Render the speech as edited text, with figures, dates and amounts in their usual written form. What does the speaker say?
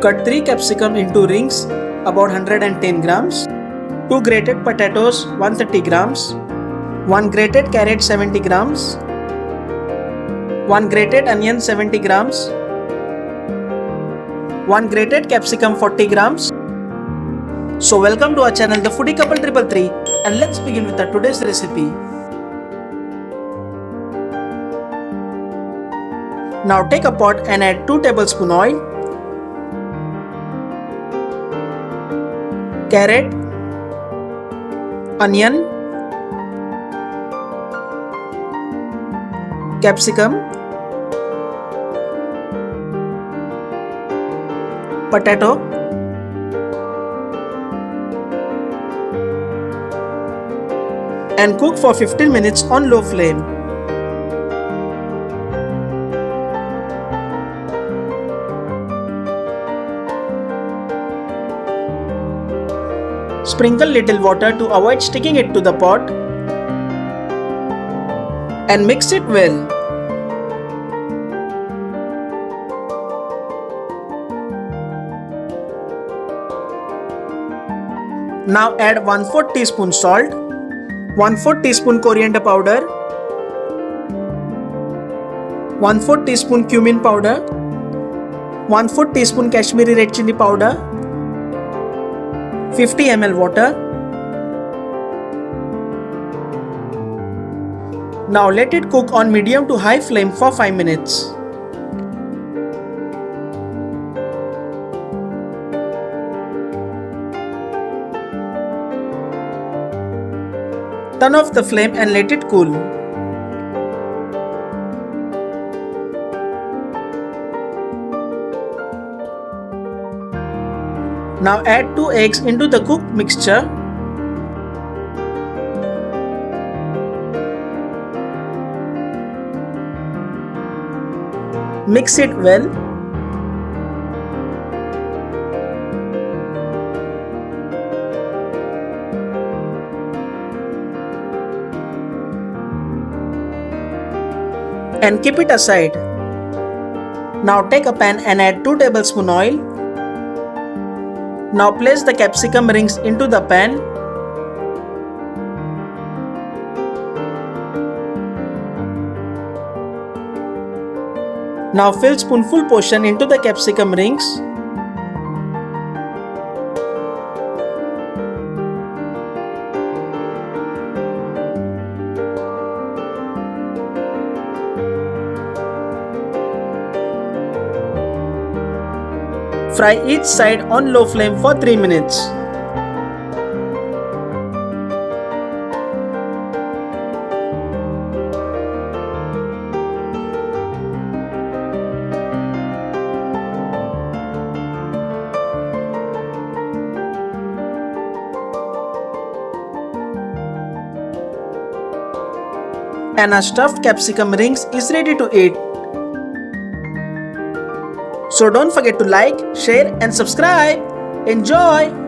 Cut 3 capsicum into rings about 110 grams. 2 grated potatoes 130 grams. 1 grated carrot 70 grams. 1 grated onion 70 grams. 1 grated capsicum 40 grams. So welcome to our channel The Foodie Couple 333 and let's begin with our today's recipe. Now take a pot and add 2 tablespoon oil, carrot, onion, capsicum, potato, and cook for 15 minutes on low flame. Sprinkle little water to avoid sticking it to the pot and mix it well. Now add 1/4 teaspoon salt, 1/4 teaspoon coriander powder, 1/4 teaspoon cumin powder, 1/4 teaspoon Kashmiri red chilli powder, 50 ml water. Now let it cook on medium to high flame for 5 minutes. Turn off the flame and let it cool. Now add 2 eggs into the cooked mixture. Mix it well. And keep it aside. Now take a pan and add 2 tablespoon oil. Now place the capsicum rings into the pan. Now fill spoonful portion into the capsicum rings. Fry each side on low flame for 3 minutes. And our stuffed capsicum rings is ready to eat. So don't forget to like, share and subscribe. Enjoy!